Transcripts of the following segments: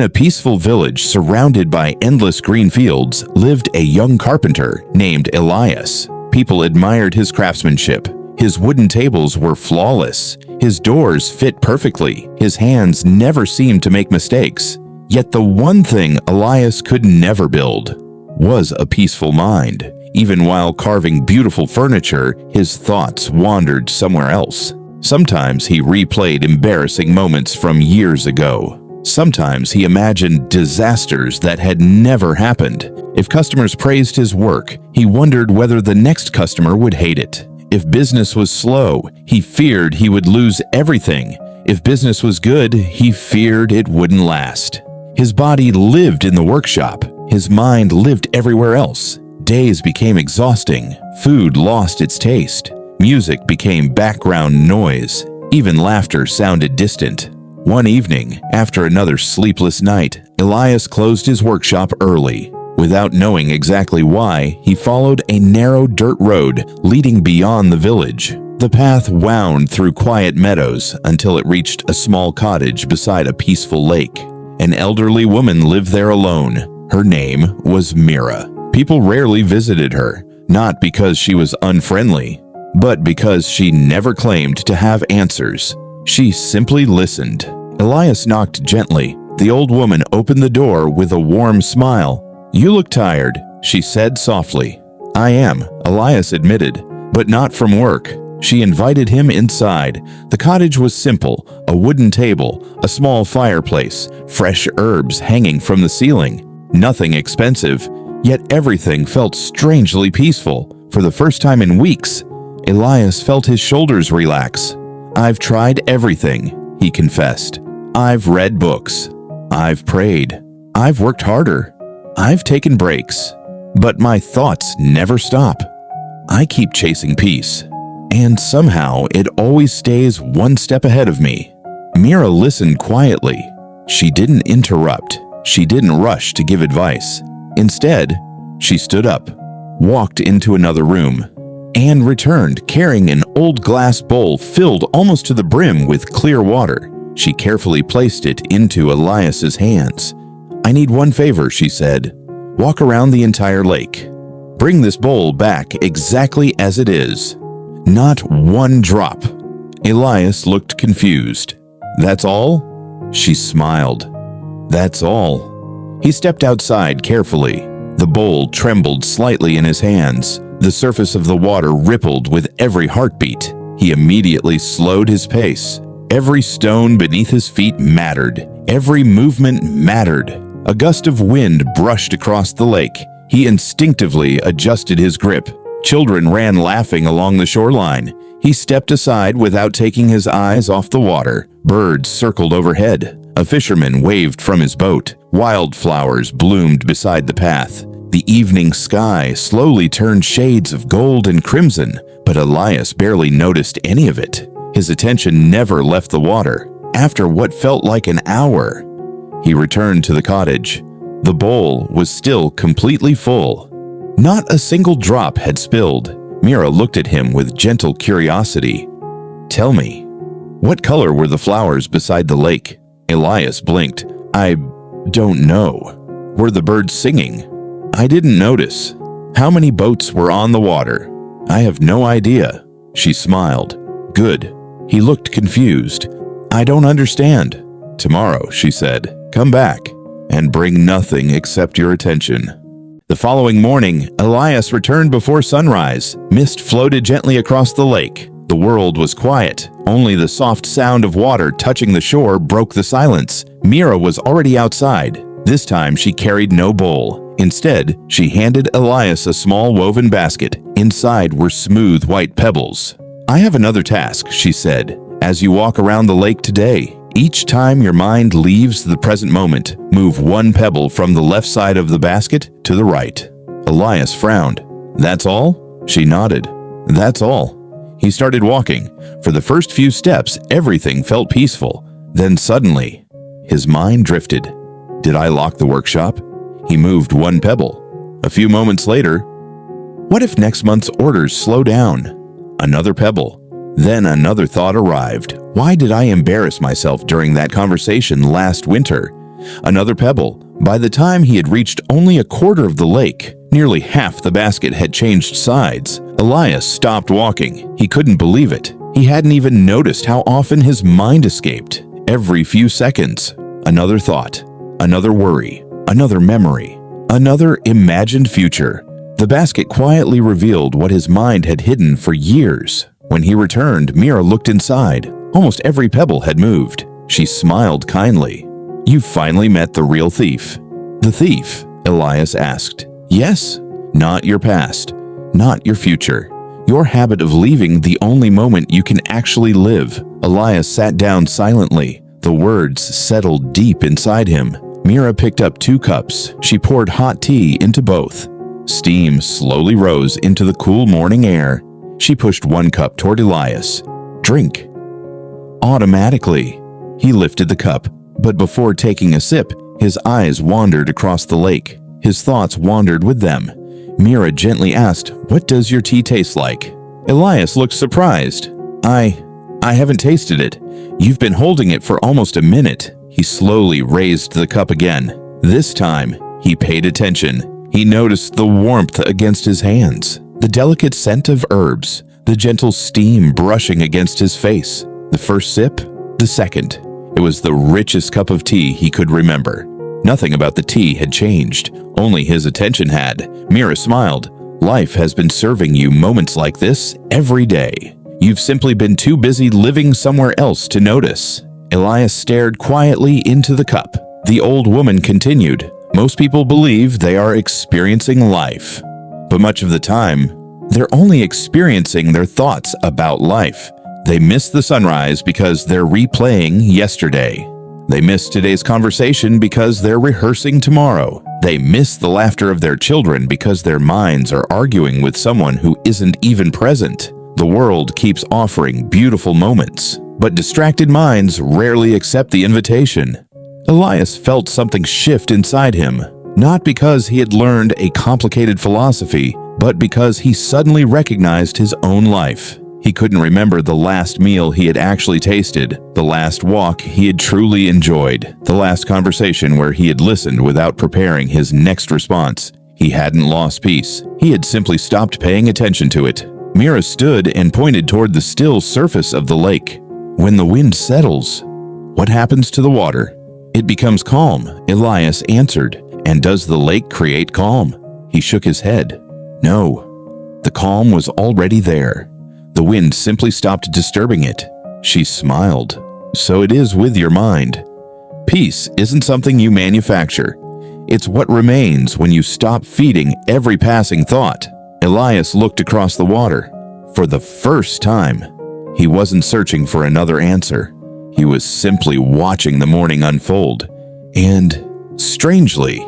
In a peaceful village surrounded by endless green fields lived a young carpenter named Elias. People admired his craftsmanship. His wooden tables were flawless. His doors fit perfectly. His hands never seemed to make mistakes. Yet the one thing Elias could never build was a peaceful mind. Even while carving beautiful furniture, his thoughts wandered somewhere else. Sometimes he replayed embarrassing moments from years ago. Sometimes he imagined disasters that had never happened. If customers praised his work, he wondered whether the next customer would hate it. If business was slow, he feared he would lose everything. If business was good, he feared it wouldn't last. His body lived in the workshop. His mind lived everywhere else. Days became exhausting. Food lost its taste. Music became background noise. Even laughter sounded distant. One evening, after another sleepless night, Elias closed his workshop early. Without knowing exactly why, he followed a narrow dirt road leading beyond the village. The path wound through quiet meadows until it reached a small cottage beside a peaceful lake. An elderly woman lived there alone. Her name was Mira. People rarely visited her, not because she was unfriendly, but because she never claimed to have answers. She simply listened. Elias knocked gently. The old woman opened the door with a warm smile. "You look tired," she said softly. "I am," Elias admitted, "but not from work." She invited him inside. The cottage was simple: a wooden table, a small fireplace, fresh herbs hanging from the ceiling. Nothing expensive, yet everything felt strangely peaceful. For the first time in weeks, Elias felt his shoulders relax. "I've tried everything," he confessed. "I've read books. I've prayed. I've worked harder. I've taken breaks. But my thoughts never stop. I keep chasing peace. And somehow it always stays one step ahead of me." Mira listened quietly. She didn't interrupt. She didn't rush to give advice. Instead, she stood up, walked into another room, and returned carrying an old glass bowl filled almost to the brim with clear water. She carefully placed it into Elias's hands. "I need one favor," she said. "Walk around the entire lake. Bring this bowl back exactly as it is. Not one drop." Elias looked confused. "That's all?" She smiled. "That's all." He stepped outside carefully. The bowl trembled slightly in his hands. The surface of the water rippled with every heartbeat. He immediately slowed his pace. Every stone beneath his feet mattered. Every movement mattered. A gust of wind brushed across the lake. He instinctively adjusted his grip. Children ran laughing along the shoreline. He stepped aside without taking his eyes off the water. Birds circled overhead. A fisherman waved from his boat. Wildflowers bloomed beside the path. The evening sky slowly turned shades of gold and crimson, but Elias barely noticed any of it. His attention never left the water. After what felt like an hour, he returned to the cottage. The bowl was still completely full. Not a single drop had spilled. Mira looked at him with gentle curiosity. "Tell me, what color were the flowers beside the lake?" Elias blinked. "I don't know." "Were the birds singing?" "I didn't notice." "How many boats were on the water?" "I have no idea." She smiled. "Good." He looked confused. "I don't understand." "Tomorrow," she said, "come back and bring nothing except your attention." The following morning, Elias returned before sunrise. Mist floated gently across the lake. The world was quiet. Only the soft sound of water touching the shore broke the silence. Mira was already outside. This time she carried no bowl. Instead, she handed Elias a small woven basket. Inside were smooth white pebbles. "I have another task," she said. "As you walk around the lake today, each time your mind leaves the present moment, move one pebble from the left side of the basket to the right." Elias frowned. "That's all?" She nodded. "That's all." He started walking. For the first few steps, everything felt peaceful. Then suddenly, his mind drifted. Did I lock the workshop? He moved one pebble. A few moments later, what if next month's orders slow down? Another pebble. Then another thought arrived. Why did I embarrass myself during that conversation last winter? Another pebble. By the time he had reached only a quarter of the lake, nearly half the basket had changed sides. Elias stopped walking. He couldn't believe it. He hadn't even noticed how often his mind escaped. Every few seconds, another thought, another worry, another memory, another imagined future. The basket quietly revealed what his mind had hidden for years. When he returned, Mira looked inside. Almost every pebble had moved. She smiled kindly. "You finally met the real thief." "The thief?" Elias asked. "Yes. Not your past. Not your future. Your habit of leaving the only moment you can actually live." Elias sat down silently. The words settled deep inside him. Mira picked up 2 cups. She poured hot tea into both. Steam slowly rose into the cool morning air. She pushed 1 cup toward Elias. "Drink." Automatically, he lifted the cup, but before taking a sip, his eyes wandered across the lake. His thoughts wandered with them. Mira gently asked, "What does your tea taste like?" Elias looked surprised. I haven't tasted it. You've been holding it for almost a minute." He slowly raised the cup again. This time, he paid attention. He noticed the warmth against his hands, the delicate scent of herbs, the gentle steam brushing against his face. The first sip, the second. It was the richest cup of tea he could remember. Nothing about the tea had changed, only his attention had. Mira smiled. "Life has been serving you moments like this every day. You've simply been too busy living somewhere else to notice." Elias stared quietly into the cup. The old woman continued, "Most people believe they are experiencing life, but much of the time, they're only experiencing their thoughts about life. They miss the sunrise because they're replaying yesterday. They miss today's conversation because they're rehearsing tomorrow. They miss the laughter of their children because their minds are arguing with someone who isn't even present. The world keeps offering beautiful moments, but distracted minds rarely accept the invitation." Elias felt something shift inside him, not because he had learned a complicated philosophy, but because he suddenly recognized his own life. He couldn't remember the last meal he had actually tasted, the last walk he had truly enjoyed, the last conversation where he had listened without preparing his next response. He hadn't lost peace. He had simply stopped paying attention to it. Mira stood and pointed toward the still surface of the lake. "When the wind settles, what happens to the water?" "It becomes calm," Elias answered. "And does the lake create calm?" He shook his head. "No. The calm was already there. The wind simply stopped disturbing it." She smiled. "So it is with your mind. Peace isn't something you manufacture. It's what remains when you stop feeding every passing thought." Elias looked across the water. For the first time, he wasn't searching for another answer. He was simply watching the morning unfold. And, strangely,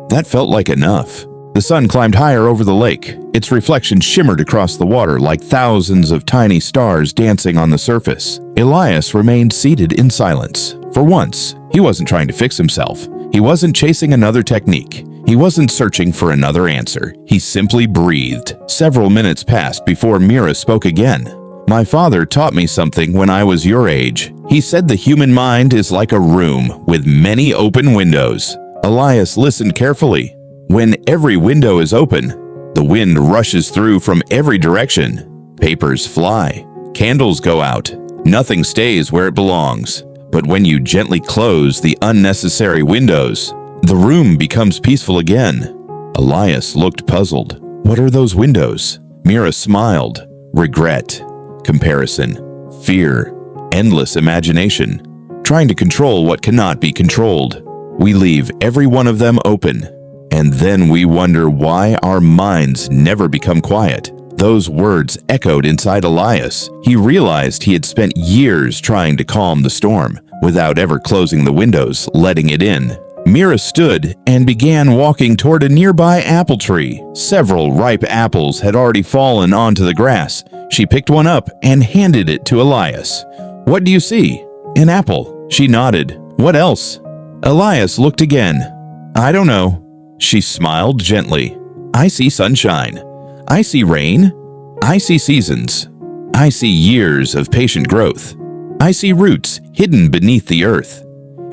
that felt like enough. The sun climbed higher over the lake. Its reflection shimmered across the water like thousands of tiny stars dancing on the surface. Elias remained seated in silence. For once, he wasn't trying to fix himself. He wasn't chasing another technique. He wasn't searching for another answer. He simply breathed. Several minutes passed before Mira spoke again. "My father taught me something when I was your age. He said the human mind is like a room with many open windows." Elias listened carefully. When every window is open, the wind rushes through from every direction. Papers fly. Candles go out. Nothing stays where it belongs. But when you gently close the unnecessary windows, the room becomes peaceful again. Elias looked puzzled. "What are those windows?" Mira smiled. "Regret, comparison, fear, endless imagination, trying to control what cannot be controlled. We leave every one of them open. And then we wonder why our minds never become quiet." Those words echoed inside Elias. He realized he had spent years trying to calm the storm, without ever closing the windows, letting it in. Mira stood and began walking toward a nearby apple tree. Several ripe apples had already fallen onto the grass. She picked one up and handed it to Elias. "What do you see?" "An apple." She nodded. "What else?" Elias looked again. "I don't know." She smiled gently. "I see sunshine. I see rain. I see seasons. I see years of patient growth. I see roots hidden beneath the earth."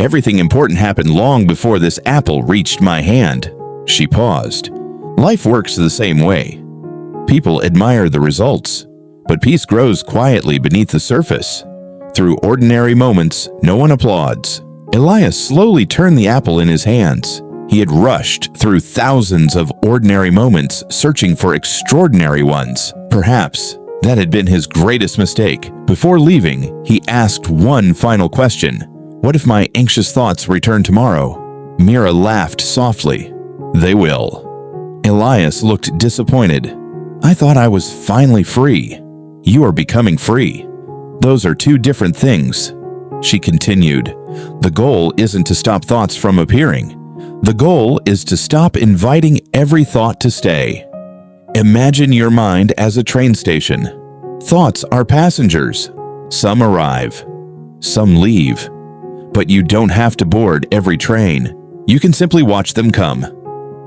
Everything important happened long before this apple reached my hand." She paused. Life works the same way. People admire the results, but peace grows quietly beneath the surface. Through ordinary moments, no one applauds. Elias slowly turned the apple in his hands. He had rushed through thousands of ordinary moments, searching for extraordinary ones. Perhaps that had been his greatest mistake. Before leaving, he asked one final question. "What if my anxious thoughts return tomorrow?" Mira laughed softly. "They will." Elias looked disappointed. "I thought I was finally free." "You are becoming free. Those are two different things." She continued. "The goal isn't to stop thoughts from appearing. The goal is to stop inviting every thought to stay. Imagine your mind as a train station. Thoughts are passengers. Some arrive, some leave. But you don't have to board every train. You can simply watch them come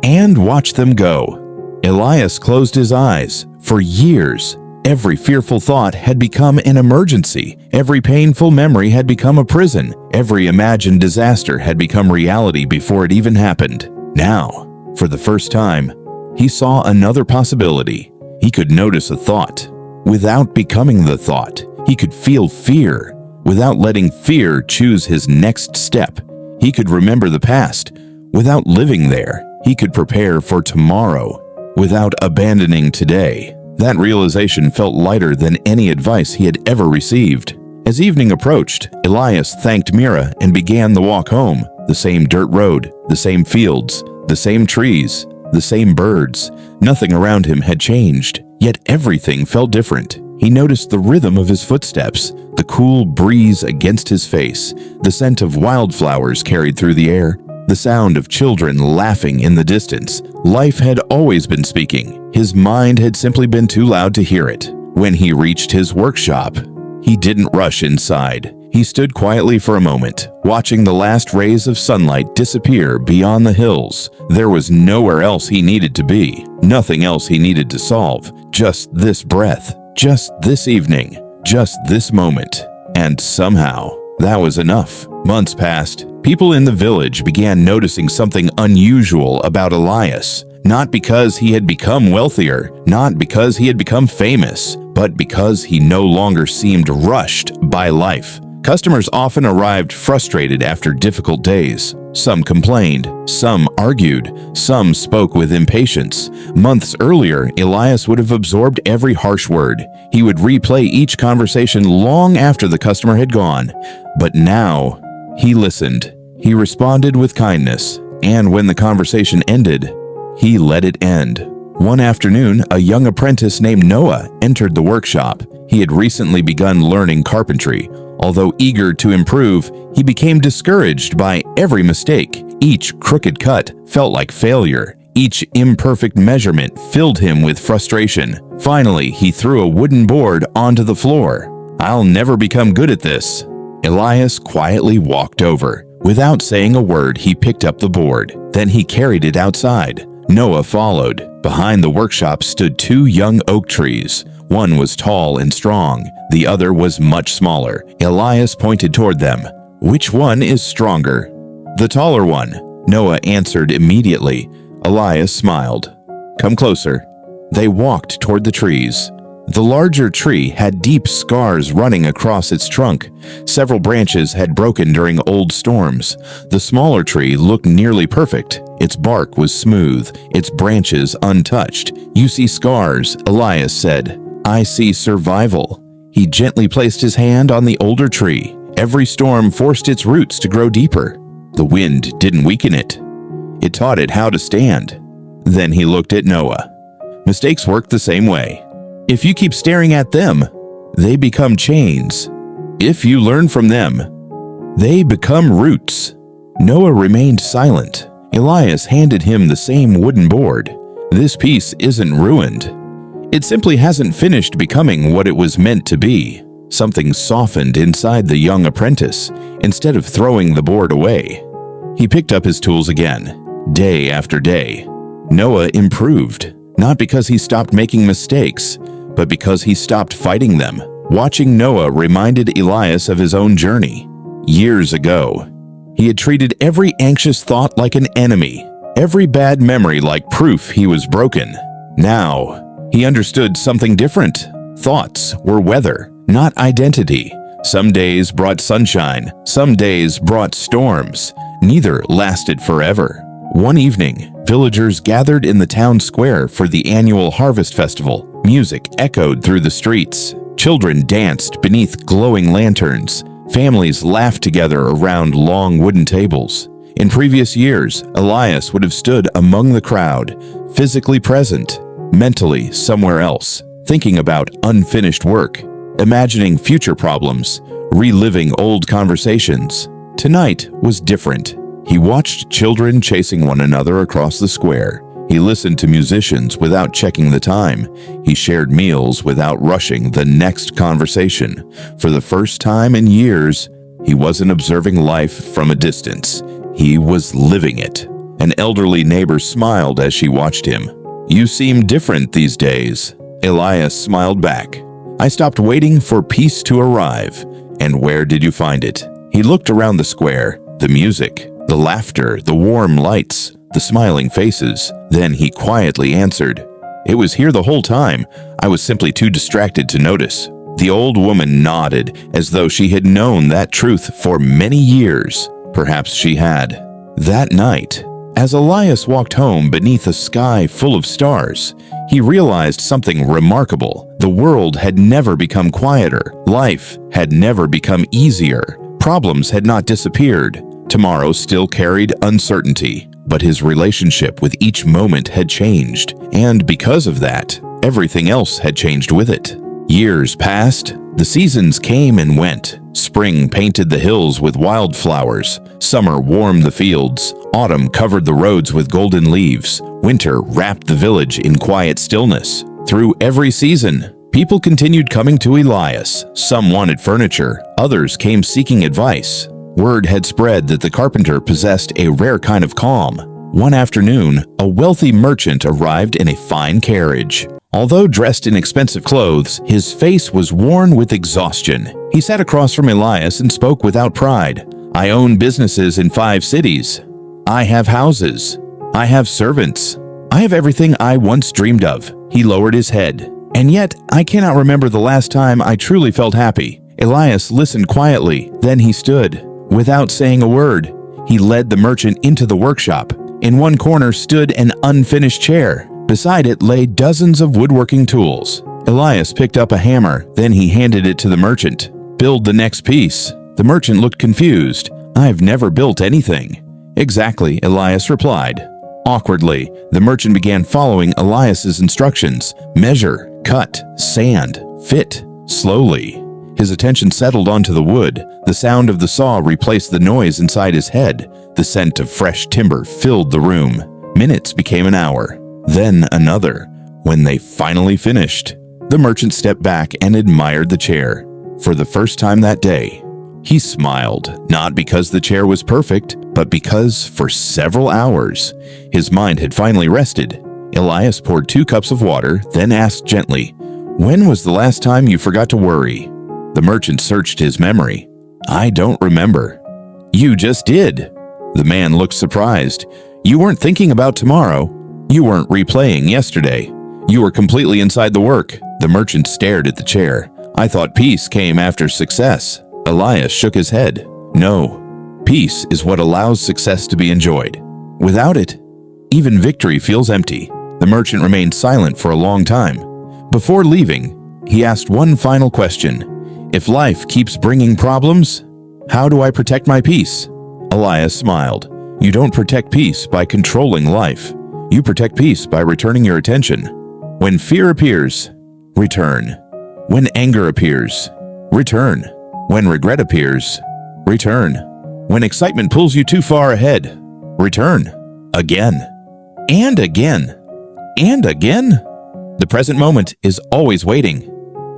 and watch them go." Elias closed his eyes. For years, every fearful thought had become an emergency. Every painful memory had become a prison. Every imagined disaster had become reality before it even happened. Now, for the first time, he saw another possibility. He could notice a thought without becoming the thought. He could feel fear without letting fear choose his next step. He could remember the past without living there. He could prepare for tomorrow without abandoning today. That realization felt lighter than any advice he had ever received. As evening approached, Elias thanked Mira and began the walk home. The same dirt road, the same fields, the same trees, the same birds. Nothing around him had changed, yet everything felt different. He noticed the rhythm of his footsteps, the cool breeze against his face, the scent of wildflowers carried through the air, the sound of children laughing in the distance. Life had always been speaking. His mind had simply been too loud to hear it. When he reached his workshop, he didn't rush inside. He stood quietly for a moment, watching the last rays of sunlight disappear beyond the hills. There was nowhere else he needed to be, nothing else he needed to solve. Just this breath, just this evening, just this moment. And somehow, that was enough. Months passed. People in the village began noticing something unusual about Elias. Not because he had become wealthier, not because he had become famous, but because he no longer seemed rushed by life. Customers often arrived frustrated after difficult days. Some complained, some argued, some spoke with impatience. Months earlier, Elias would have absorbed every harsh word. He would replay each conversation long after the customer had gone. But now, he listened. He responded with kindness. And when the conversation ended, he let it end. One afternoon, a young apprentice named Noah entered the workshop. He had recently begun learning carpentry. Although eager to improve, he became discouraged by every mistake. Each crooked cut felt like failure. Each imperfect measurement filled him with frustration. Finally, he threw a wooden board onto the floor. "I'll never become good at this." Elias quietly walked over. Without saying a word, he picked up the board. Then he carried it outside. Noah followed. Behind the workshop stood two young oak trees. One was tall and strong. The other was much smaller. Elias pointed toward them. "Which one is stronger?" "The taller one," Noah answered immediately. Elias smiled. "Come closer." They walked toward the trees. The larger tree had deep scars running across its trunk. Several branches had broken during old storms. The smaller tree looked nearly perfect. Its bark was smooth, its branches untouched. "You see scars," Elias said. "I see survival." He gently placed his hand on the older tree. Every storm forced its roots to grow deeper. The wind didn't weaken it. It taught it how to stand. Then he looked at Noah. Mistakes work the same way. If you keep staring at them, they become chains. If you learn from them, they become roots. Noah remained silent. Elias handed him the same wooden board. This piece isn't ruined. It simply hasn't finished becoming what it was meant to be. Something softened inside the young apprentice. Instead of throwing the board away, he picked up his tools again. Day after day, Noah improved. Not because he stopped making mistakes, but because he stopped fighting them. Watching Noah reminded Elias of his own journey. Years ago, He had treated every anxious thought like an enemy, every bad memory like proof he was broken. Now, he understood something different. Thoughts were weather, not identity. Some days brought sunshine, some days brought storms. Neither lasted forever. One evening, villagers gathered in the town square for the annual harvest festival. Music echoed through the streets. Children danced beneath glowing lanterns. Families laughed together around long wooden tables. In previous years, Elias would have stood among the crowd, physically present, mentally somewhere else, thinking about unfinished work, imagining future problems, reliving old conversations. Tonight was different. He watched children chasing one another across the square. He listened to musicians without checking the time. He shared meals without rushing the next conversation. For the first time in years, he wasn't observing life from a distance. He was living it. An elderly neighbor smiled as she watched him. "You seem different these days." Elias smiled back. "I stopped waiting for peace to arrive." "And where did you find it?" He looked around the square, the music, the laughter, the warm lights, the smiling faces. Then he quietly answered, "It was here the whole time. I was simply too distracted to notice." The old woman nodded as though she had known that truth for many years. Perhaps she had. That night, as Elias walked home beneath a sky full of stars, he realized something remarkable. The world had never become quieter. Life had never become easier. Problems had not disappeared. Tomorrow still carried uncertainty, but his relationship with each moment had changed, and because of that, everything else had changed with it. Years passed. The seasons came and went. Spring painted the hills with wildflowers. Summer warmed the fields. Autumn covered the roads with golden leaves. Winter wrapped the village in quiet stillness. Through every season, people continued coming to Elias. Some wanted furniture. Others came seeking advice. Word had spread that the carpenter possessed a rare kind of calm. One afternoon, a wealthy merchant arrived in a fine carriage. Although dressed in expensive clothes, his face was worn with exhaustion. He sat across from Elias and spoke without pride. "I own businesses in 5 cities. I have houses. I have servants. I have everything I once dreamed of." He lowered his head. "And yet, I cannot remember the last time I truly felt happy." Elias listened quietly. Then he stood. Without saying a word, he led the merchant into the workshop. In one corner stood an unfinished chair. Beside it lay dozens of woodworking tools. Elias picked up a hammer, then he handed it to the merchant. "Build the next piece." The merchant looked confused. "I've never built anything." "Exactly," Elias replied. Awkwardly, the merchant began following Elias's instructions. Measure, cut, sand, fit. Slowly, his attention settled onto the wood. The sound of the saw replaced the noise inside his head. The scent of fresh timber filled the room. Minutes became an hour, then another. When they finally finished, the merchant stepped back and admired the chair. For the first time that day, he smiled, not because the chair was perfect, but because for several hours, his mind had finally rested. Elias poured 2 cups of water, then asked gently, "When was the last time you forgot to worry?" The merchant searched his memory. "I don't remember." "You just did." The man looked surprised. "You weren't thinking about tomorrow. You weren't replaying yesterday. You were completely inside the work." The merchant stared at the chair. "I thought peace came after success." Elias shook his head. "No, peace is what allows success to be enjoyed. Without it, even victory feels empty." The merchant remained silent for a long time. Before leaving, he asked one final question. "If life keeps bringing problems, how do I protect my peace?" Elias smiled. "You don't protect peace by controlling life. You protect peace by returning your attention. When fear appears, return. When anger appears, return. When regret appears, return. When excitement pulls you too far ahead, return. Again. And again. And again. The present moment is always waiting."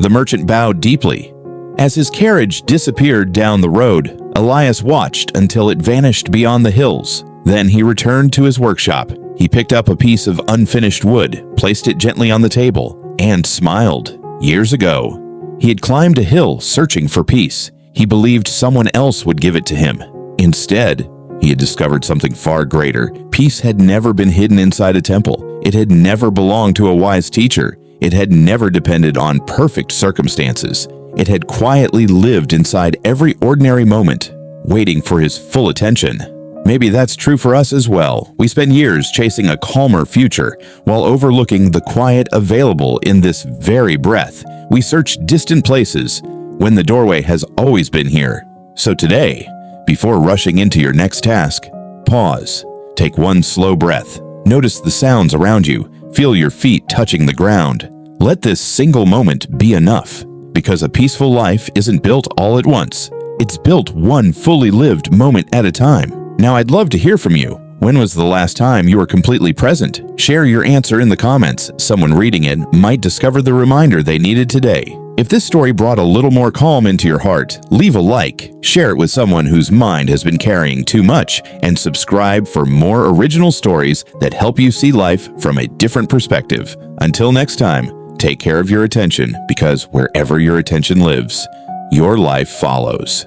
The merchant bowed deeply. As his carriage disappeared down the road, Elias watched until it vanished beyond the hills. Then he returned to his workshop. He picked up a piece of unfinished wood, placed it gently on the table, and smiled. Years ago, he had climbed a hill searching for peace. He believed someone else would give it to him. Instead, he had discovered something far greater. Peace had never been hidden inside a temple. It had never belonged to a wise teacher. It had never depended on perfect circumstances. It had quietly lived inside every ordinary moment, waiting for his full attention. Maybe that's true for us as well. We spend years chasing a calmer future while overlooking the quiet available in this very breath. We search distant places when the doorway has always been here. So today, before rushing into your next task, pause, take one slow breath, notice the sounds around you, feel your feet touching the ground. Let this single moment be enough, because a peaceful life isn't built all at once. It's built one fully lived moment at a time. Now, I'd love to hear from you. When was the last time you were completely present? Share your answer in the comments. Someone reading it might discover the reminder they needed today. If this story brought a little more calm into your heart, leave a like, share it with someone whose mind has been carrying too much, and subscribe for more original stories that help you see life from a different perspective. Until next time, take care of your attention, because wherever your attention lives, your life follows.